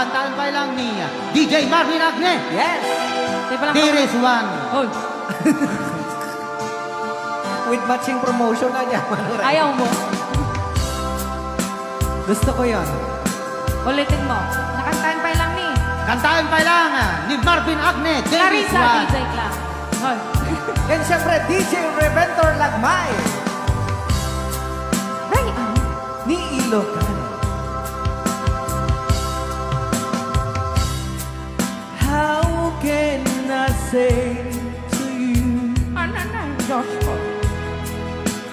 kantaan pa lang ni DJ Marvin Agne. Yes. There is one. Oh. With matching promotion na niya. Ayaw mo. Gusto ko yon. Ulitin mo. Nakantaan pa lang ni. Kantaan pa lang ni Marvin Agne. There is Clarissa, one. DJ Clark. Oh. And syempre, DJ Reventor Lagmay. Right. Ni Ilocano. How can I say to you Diyos ko.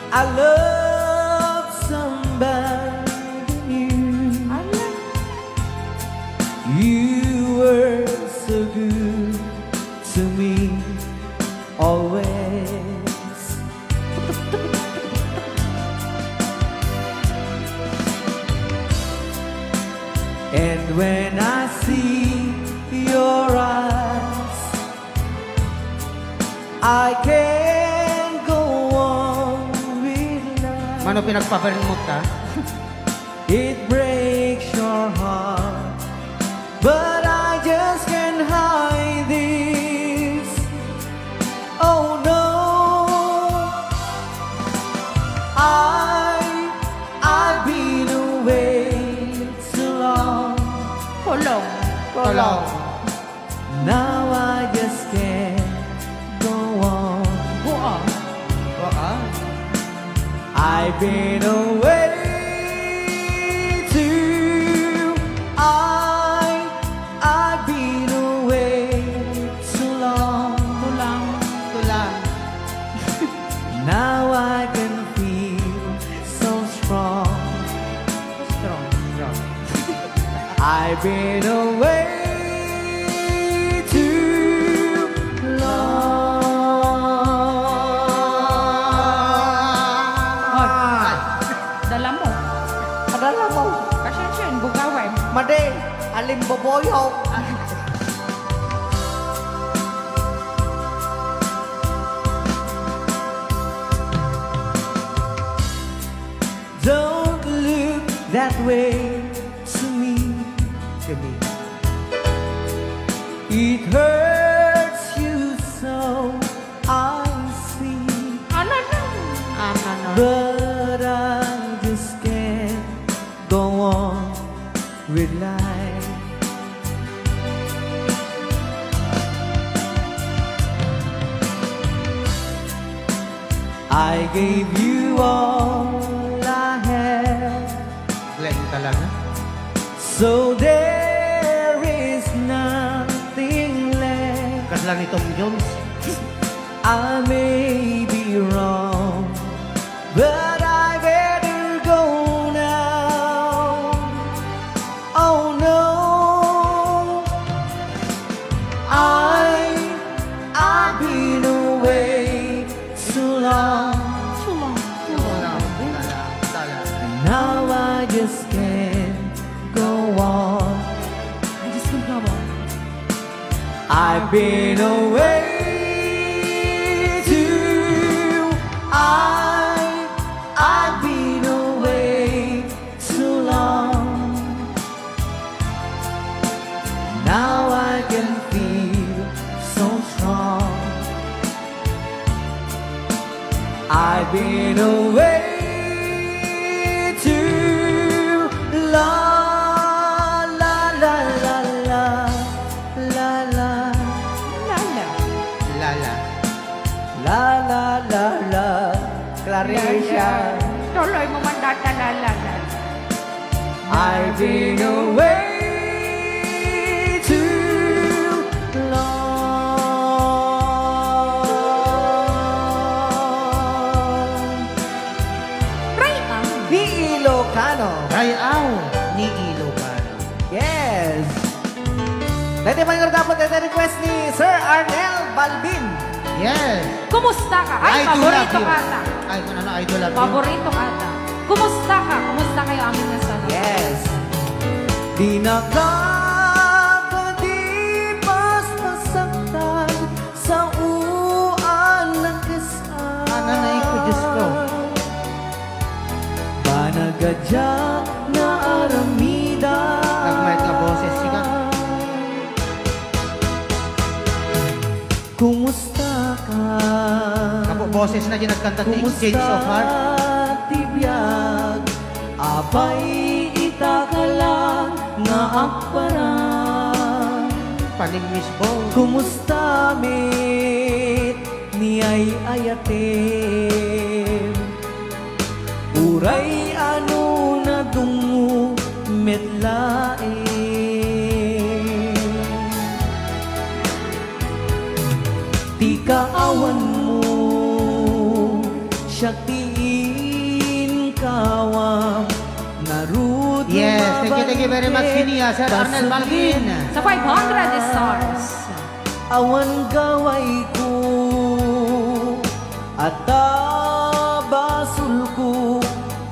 I love somebody new. You were so good to me always. And when I see your eyes, I can't go on with life. Mano pinagpapalimot ka? It breaks your heart, but I just can't hide this. Oh no, I've been away too long. Tolong. Now I just can't go on. Go on. I've been away too. I've been away too long. Tulang. Now I can feel so strong. I've been away too long. Dala mo. Adala mo. Kasi siya, bugawan. Made, alim boboyo. Don't look that way to me. It hurts you so, I see. But I just can't go on with life. I gave you all I had, Glenn talaga. so there is nothing left. Kasla ni Tom Jones. I may be wrong, but I better go now. Oh no, I've been away too long. And now I just can't go on. I've been away too. I've been away too long. Now I can feel so strong. I've been away too long. La la la la la la. Lala. La la la la, Clarissa. Tuloy mo man datalala. I've been away too long. Ni Ilocano. Rayaw ni Ilocano. Yes. Dati pa yung dapat request ni Sir Arnel Balbin. Yes. Kumusta ka? Ay, Idol paborito love you. ka ata. Ay, ano, idol love you. Paborito ka ata. Kumusta ka? Kumusta kayo amin na sana? Yes. Di nakakadipas masaktan sa uan ng kisan. Nanay ko, Diyos ko. Banagadya na aramida. Nagmay ka boses, siya boses na dyan nagkanta ni Exchange of Heart. Tibiyag, apay itakalang nga akparan. Paningmisbo. Kumusta met niyay ayatem. Uray ano na dungo metlae. Di kaawan mo siya tiin kawam narud. Yes, thank you very much, Kinia, Sir Arnel Balvin. Sa 500 stars. Awan gaway ko at basul ko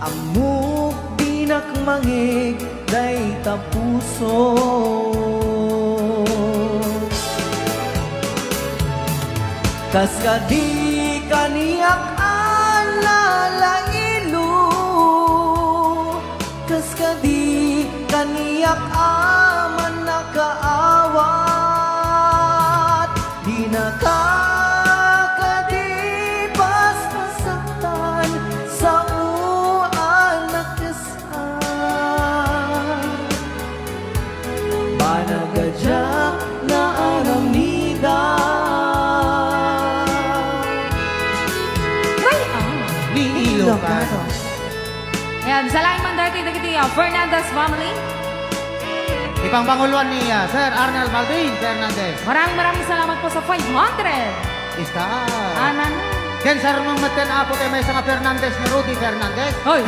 amuk binakmangig day tapuso. Kaskadi kaniyak alalailo, kaskadi kaniyak aman nakaawat. Di nakakadipas masaktan sa uanak kesan. Banagajak na aramidan. Ayan, sa laing mandarti na kiti, Fernandez family. Ipang panguluan ni Sir Arnel Balvin Fernandez. Maraming salamat po sa 500. Ista. Anan. Ken sir mong maten apo kay may mga Fernandez ni Rudy Fernandez. Hoy,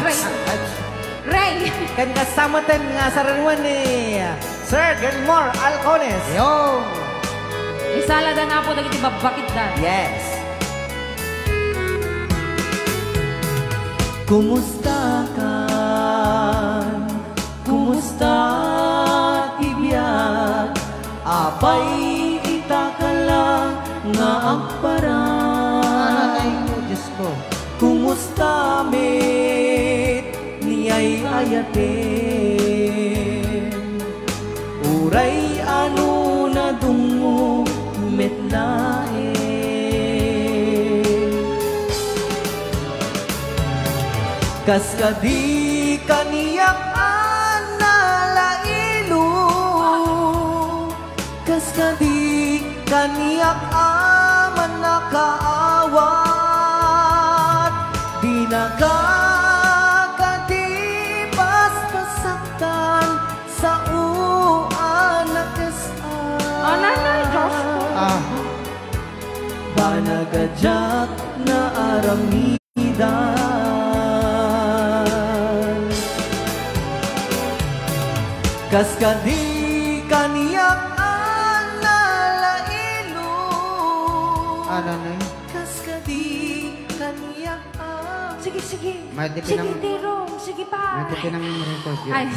Ray. Kan kasama ten nga sa rinwan ni Sir Gilmore Alcones. Yo. Isalada na po na kiti babakit dan. Yes. Kumusta kan? Kumusta tibiyag? Apay itakalang nga akparan. Ay, Diyos ko. Kumusta met niyay ayaten. Uray ano na dungo metlae. Kaskadi kaniyak alalailo, kaskadi kaniyak aman nakaawat. Di nakakadipas masaktan sa uanak kesan. Ananay, Diyos ko. Banagajak na aramidan. Kaskadi kaniyak alalailo. Ano na yun? Kaskadi kaniyak Sige. May Sige, dipinang- Tirong. Sige pa. May pinang record yun. Ay,